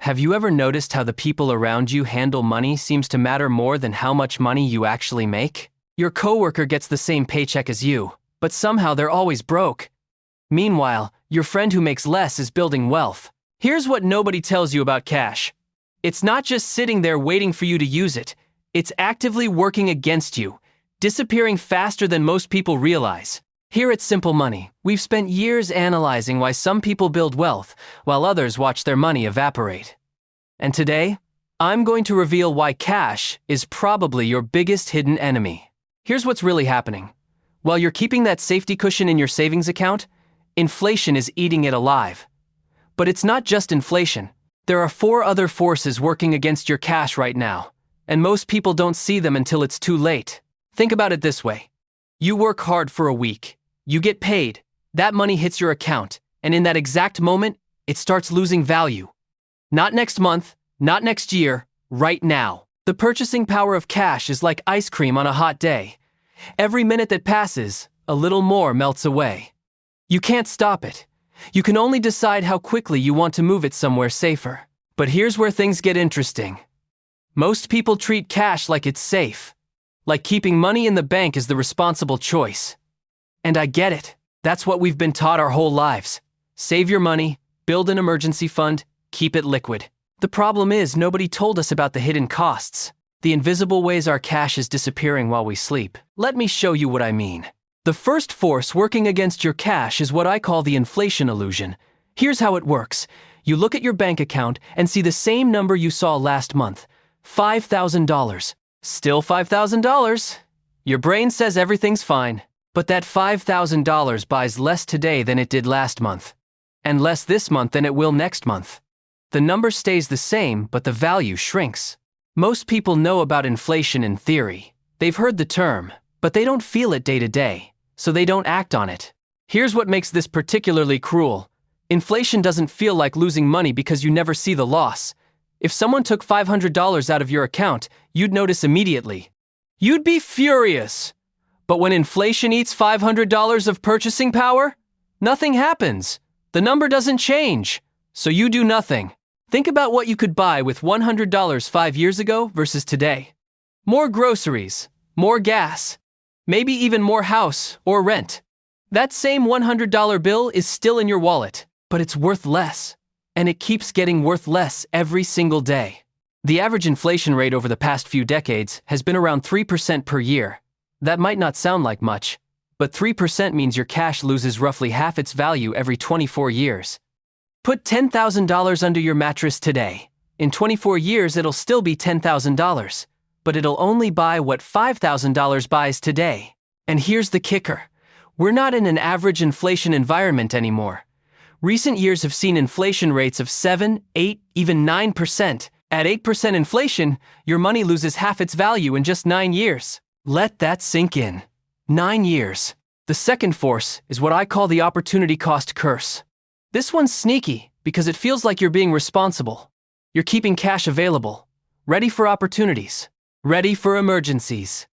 Have you ever noticed how the people around you handle money seems to matter more than how much money you actually make? Your coworker gets the same paycheck as you, but somehow they're always broke. Meanwhile, your friend who makes less is building wealth. Here's what nobody tells you about cash. It's not just sitting there waiting for you to use it. It's actively working against you, disappearing faster than most people realize. Here at Simple Money, we've spent years analyzing why some people build wealth while others watch their money evaporate. And today, I'm going to reveal why cash is probably your biggest hidden enemy. Here's what's really happening. While you're keeping that safety cushion in your savings account, inflation is eating it alive. But it's not just inflation. There are 4 other forces working against your cash right now, and most people don't see them until it's too late. Think about it this way. You work hard for a week. You get paid. That money hits your account, and in that exact moment, it starts losing value. Not next month, not next year, right now. The purchasing power of cash is like ice cream on a hot day. Every minute that passes, a little more melts away. You can't stop it. You can only decide how quickly you want to move it somewhere safer. But here's where things get interesting. Most people treat cash like it's safe. Like keeping money in the bank is the responsible choice. And I get it. That's what we've been taught our whole lives. Save your money, build an emergency fund, keep it liquid. The problem is nobody told us about the hidden costs, the invisible ways our cash is disappearing while we sleep. Let me show you what I mean. The first force working against your cash is what I call the inflation illusion. Here's how it works. You look at your bank account and see the same number you saw last month, $5,000. Still $5,000. Your brain says everything's fine. But that $5,000 buys less today than it did last month, and less this month than it will next month. The number stays the same, but the value shrinks. Most people know about inflation in theory. They've heard the term, but they don't feel it day to day, so they don't act on it. Here's what makes this particularly cruel. Inflation doesn't feel like losing money because you never see the loss. If someone took $500 out of your account, you'd notice immediately. You'd be furious. But when inflation eats $500 of purchasing power, nothing happens. The number doesn't change, so you do nothing. Think about what you could buy with $100 5 years ago versus today. More groceries, more gas, maybe even more house or rent. That same $100 bill is still in your wallet, but it's worth less, and it keeps getting worth less every single day. The average inflation rate over the past few decades has been around 3% per year. That might not sound like much, but 3% means your cash loses roughly half its value every 24 years. Put $10,000 under your mattress today. In 24 years, it'll still be $10,000, but it'll only buy what $5,000 buys today. And here's the kicker. We're not in an average inflation environment anymore. Recent years have seen inflation rates of 7, 8, even 9%. At 8% inflation, your money loses half its value in just 9 years. Let that sink in. 9 years. The second force is what I call the opportunity cost curse. This one's sneaky because it feels like you're being responsible. You're keeping cash available, ready for opportunities, ready for emergencies,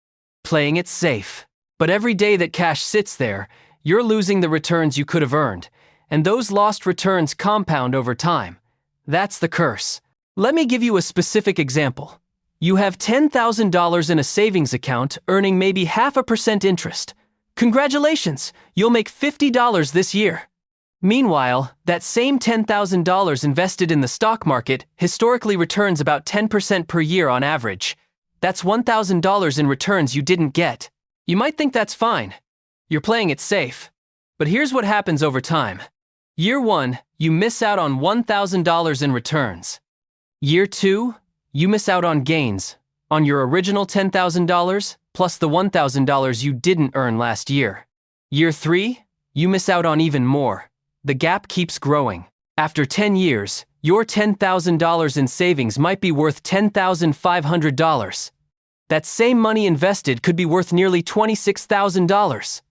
playing it safe. But every day that cash sits there, you're losing the returns you could have earned, and those lost returns compound over time. That's the curse. Let me give you a specific example. You have $10,000 in a savings account earning maybe 0.5% interest. Congratulations, you'll make $50 this year. Meanwhile, that same $10,000 invested in the stock market historically returns about 10% per year on average. That's $1,000 in returns you didn't get. You might think that's fine. You're playing it safe. But here's what happens over time. Year 1, you miss out on $1,000 in returns. Year 2, you miss out on gains, on your original $10,000 plus the $1,000 you didn't earn last year. Year 3, you miss out on even more. The gap keeps growing. After 10 years, your $10,000 in savings might be worth $10,500. That same money invested could be worth nearly $26,000.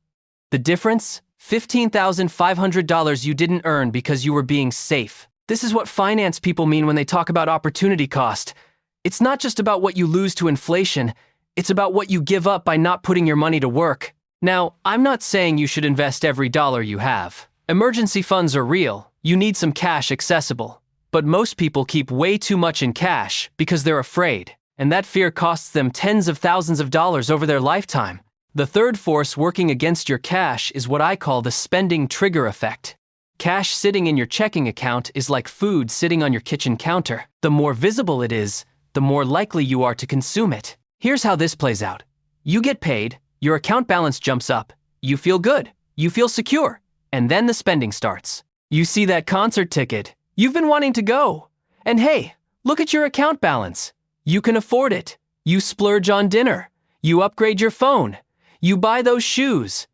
The difference? $15,500 you didn't earn because you were being safe. This is what finance people mean when they talk about opportunity cost. It's not just about what you lose to inflation, it's about what you give up by not putting your money to work. Now, I'm not saying you should invest every dollar you have. Emergency funds are real, you need some cash accessible. But most people keep way too much in cash because they're afraid, and that fear costs them tens of thousands of dollars over their lifetime. The third force working against your cash is what I call the spending trigger effect. Cash sitting in your checking account is like food sitting on your kitchen counter. The more visible it is, the more likely you are to consume it. Here's how this plays out. You get paid, your account balance jumps up, you feel good, you feel secure, and then the spending starts. You see that concert ticket, you've been wanting to go. And hey, look at your account balance. You can afford it. You splurge on dinner. You upgrade your phone. You buy those shoes.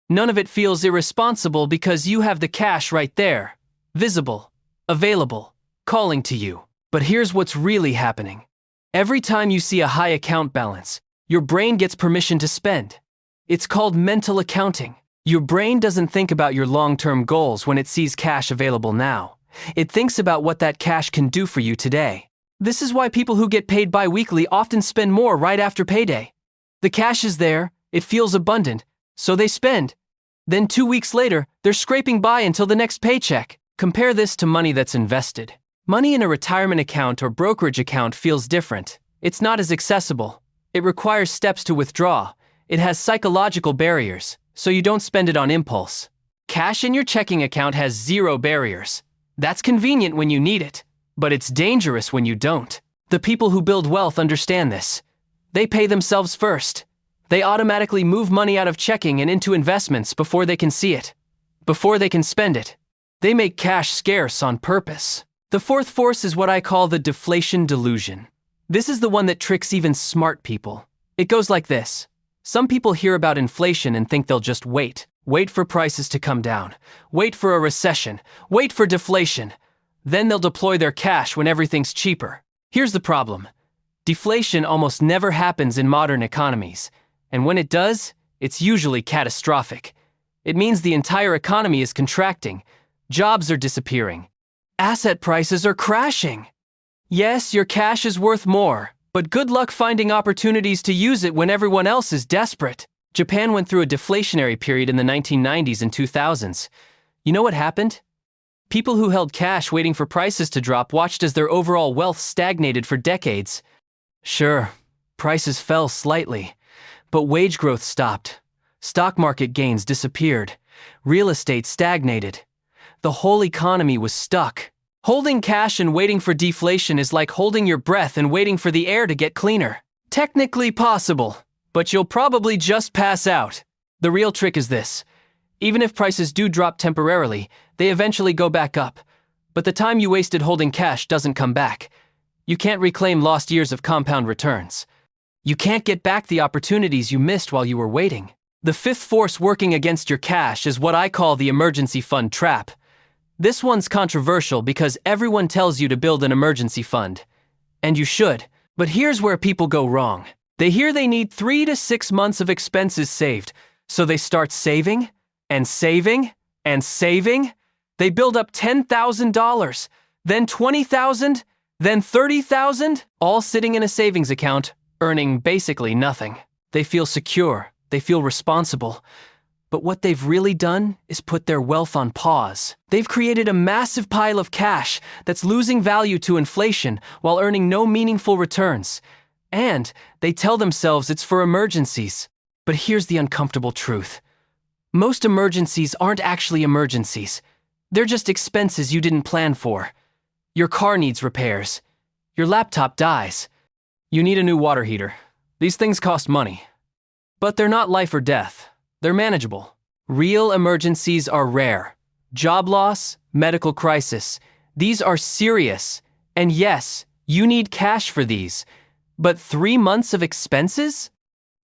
None of it feels irresponsible because you have the cash right there, visible, available, calling to you. But here's what's really happening. Every time you see a high account balance, your brain gets permission to spend. It's called mental accounting. Your brain doesn't think about your long-term goals when it sees cash available now. It thinks about what that cash can do for you today. This is why people who get paid bi-weekly often spend more right after payday. The cash is there, it feels abundant, so they spend. Then 2 weeks later, they're scraping by until the next paycheck. Compare this to money that's invested. Money in a retirement account or brokerage account feels different. It's not as accessible. It requires steps to withdraw. It has psychological barriers, so you don't spend it on impulse. Cash in your checking account has zero barriers. That's convenient when you need it, but it's dangerous when you don't. The people who build wealth understand this. They pay themselves first. They automatically move money out of checking and into investments before they can see it, before they can spend it. They make cash scarce on purpose. The fourth force is what I call the deflation delusion. This is the one that tricks even smart people. It goes like this. Some people hear about inflation and think they'll just wait for prices to come down, wait for a recession, wait for deflation. Then they'll deploy their cash when everything's cheaper. Here's the problem. Deflation almost never happens in modern economies. And when it does, it's usually catastrophic. It means the entire economy is contracting, jobs are disappearing, asset prices are crashing. Yes, your cash is worth more, but good luck finding opportunities to use it when everyone else is desperate. Japan went through a deflationary period in the 1990s and 2000s. You know what happened? People who held cash waiting for prices to drop watched as their overall wealth stagnated for decades. Sure, prices fell slightly. But wage growth stopped. Stock market gains disappeared. Real estate stagnated. The whole economy was stuck. Holding cash and waiting for deflation is like holding your breath and waiting for the air to get cleaner. Technically possible, but you'll probably just pass out. The real trick is this. Even if prices do drop temporarily, they eventually go back up. But the time you wasted holding cash doesn't come back. You can't reclaim lost years of compound returns. You can't get back the opportunities you missed while you were waiting. The fifth force working against your cash is what I call the emergency fund trap. This one's controversial because everyone tells you to build an emergency fund. And you should. But here's where people go wrong. They hear they need 3 to 6 months of expenses saved, so they start saving, and saving, and saving. They build up $10,000, then $20,000, then $30,000, all sitting in a savings account, earning basically nothing. They feel secure, they feel responsible, but what they've really done is put their wealth on pause. They've created a massive pile of cash that's losing value to inflation while earning no meaningful returns. And they tell themselves it's for emergencies. But here's the uncomfortable truth. Most emergencies aren't actually emergencies. They're just expenses you didn't plan for. Your car needs repairs. Your laptop dies. You need a new water heater. These things cost money. But they're not life or death. They're manageable. Real emergencies are rare. Job loss, medical crisis. These are serious. And yes, you need cash for these. But 3 months of expenses?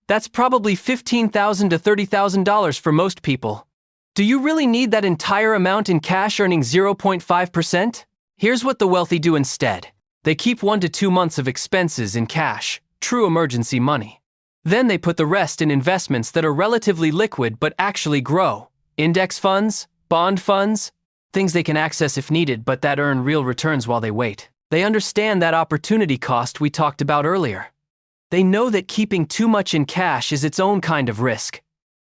That's probably $15,000 to $30,000 for most people. Do you really need that entire amount in cash earning 0.5%? Here's what the wealthy do instead. They keep 1 to 2 months of expenses in cash, true emergency money. Then they put the rest in investments that are relatively liquid but actually grow. Index funds, bond funds, things they can access if needed but that earn real returns while they wait. They understand that opportunity cost we talked about earlier. They know that keeping too much in cash is its own kind of risk.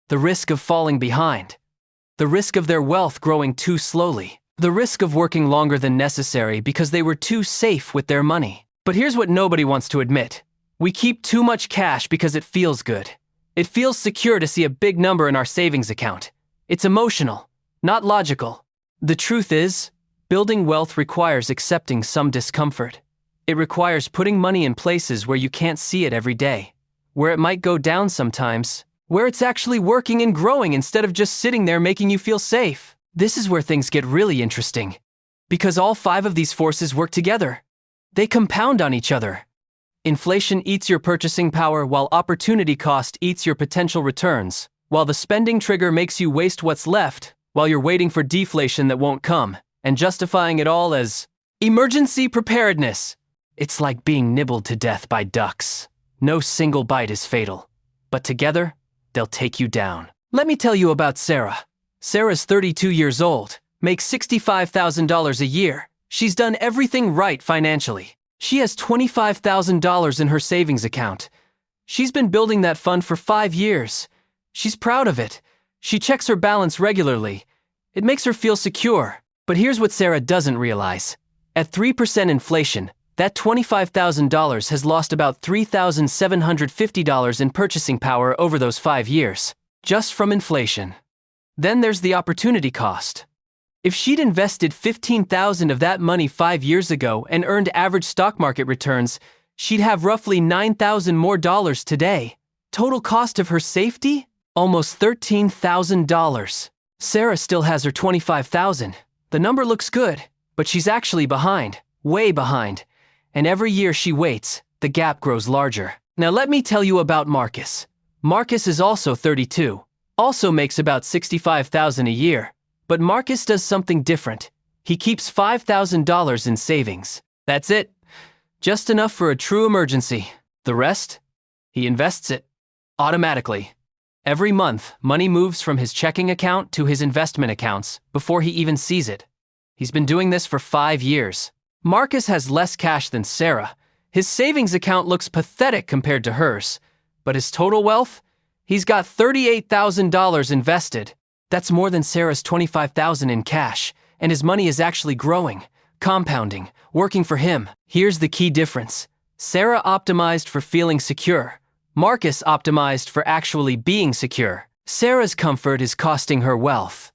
The risk of falling behind. The risk of their wealth growing too slowly. The risk of working longer than necessary because they were too safe with their money. But here's what nobody wants to admit. We keep too much cash because it feels good. It feels secure to see a big number in our savings account. It's emotional, not logical. The truth is, building wealth requires accepting some discomfort. It requires putting money in places where you can't see it every day, where it might go down sometimes, where it's actually working and growing instead of just sitting there making you feel safe. This is where things get really interesting, because all 5 of these forces work together. They compound on each other. Inflation eats your purchasing power while opportunity cost eats your potential returns, while the spending trigger makes you waste what's left while you're waiting for deflation that won't come, and justifying it all as emergency preparedness. It's like being nibbled to death by ducks. No single bite is fatal, but together, they'll take you down. Let me tell you about Sarah. Sarah's 32 years old, makes $65,000 a year. She's done everything right financially. She has $25,000 in her savings account. She's been building that fund for 5 years. She's proud of it. She checks her balance regularly. It makes her feel secure. But here's what Sarah doesn't realize. At 3% inflation, that $25,000 has lost about $3,750 in purchasing power over those 5 years, just from inflation. Then there's the opportunity cost. If she'd invested $15,000 of that money 5 years ago and earned average stock market returns, she'd have roughly $9,000 more today. Total cost of her safety? Almost $13,000. Sarah still has her $25,000. The number looks good, but she's actually behind, way behind. And every year she waits, the gap grows larger. Now let me tell you about Marcus. Marcus is also 32, also makes about $65,000 a year. But Marcus does something different. He keeps $5,000 in savings. That's it. Just enough for a true emergency. The rest? He invests it. Automatically. Every month, money moves from his checking account to his investment accounts before he even sees it. He's been doing this for 5 years. Marcus has less cash than Sarah. His savings account looks pathetic compared to hers. But his total wealth? He's got $38,000 invested. That's more than Sarah's $25,000 in cash, and his money is actually growing, compounding, working for him. Here's the key difference. Sarah optimized for feeling secure. Marcus optimized for actually being secure. Sarah's comfort is costing her wealth.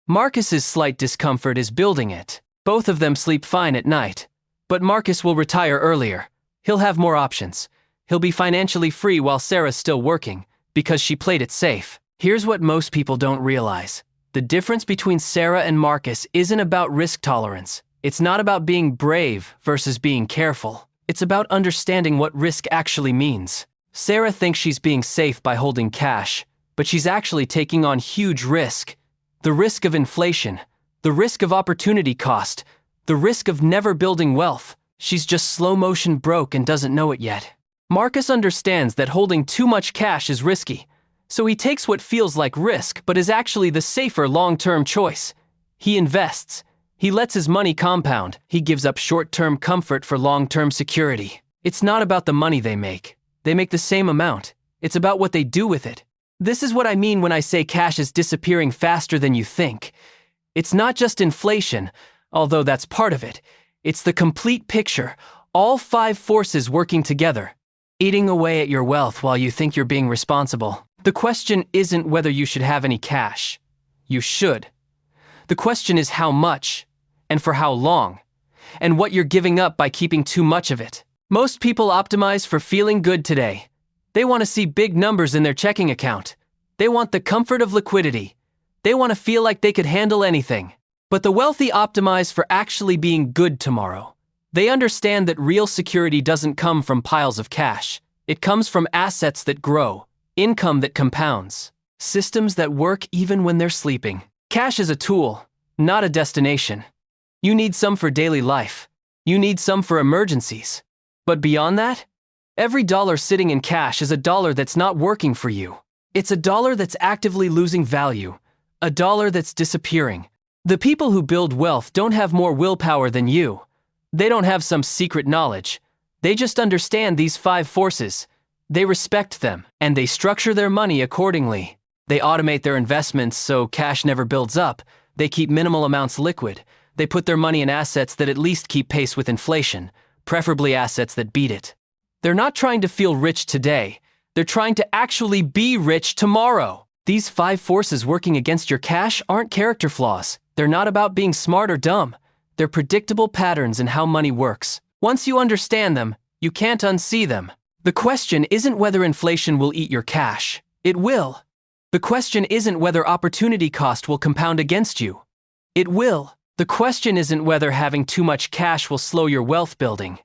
Marcus's slight discomfort is building it. Both of them sleep fine at night. But Marcus will retire earlier. He'll have more options. He'll be financially free while Sarah's still working, because she played it safe. Here's what most people don't realize. The difference between Sarah and Marcus isn't about risk tolerance. It's not about being brave versus being careful. It's about understanding what risk actually means. Sarah thinks she's being safe by holding cash, but she's actually taking on huge risk. The risk of inflation, the risk of opportunity cost, the risk of never building wealth. She's just slow motion broke and doesn't know it yet. Marcus understands that holding too much cash is risky. So he takes what feels like risk but is actually the safer long-term choice. He invests. He lets his money compound. He gives up short-term comfort for long-term security. It's not about the money they make. They make the same amount. It's about what they do with it. This is what I mean when I say cash is disappearing faster than you think. It's not just inflation, although that's part of it. It's the complete picture, all 5 forces working together, eating away at your wealth while you think you're being responsible. The question isn't whether you should have any cash. You should. The question is how much, and for how long, and what you're giving up by keeping too much of it. Most people optimize for feeling good today. They want to see big numbers in their checking account. They want the comfort of liquidity. They want to feel like they could handle anything. But the wealthy optimize for actually being good tomorrow. They understand that real security doesn't come from piles of cash. It comes from assets that grow. Income that compounds. Systems that work even when they're sleeping. Cash is a tool, not a destination. You need some for daily life. You need some for emergencies. But beyond that, every dollar sitting in cash is a dollar that's not working for you. It's a dollar that's actively losing value. A dollar that's disappearing. The people who build wealth don't have more willpower than you. They don't have some secret knowledge. They just understand these 5 forces. They respect them, and they structure their money accordingly. They automate their investments so cash never builds up, They keep minimal amounts liquid. They put their money in assets that at least keep pace with inflation, preferably assets that beat it. They're not trying to feel rich today. They're trying to actually be rich tomorrow. These 5 forces working against your cash aren't character flaws. They're not about being smart or dumb. They're predictable patterns in how money works. Once you understand them, you can't unsee them. The question isn't whether inflation will eat your cash. It will. The question isn't whether opportunity cost will compound against you. It will. The question isn't whether having too much cash will slow your wealth building.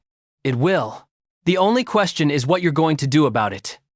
It will. The only question is what you're going to do about it.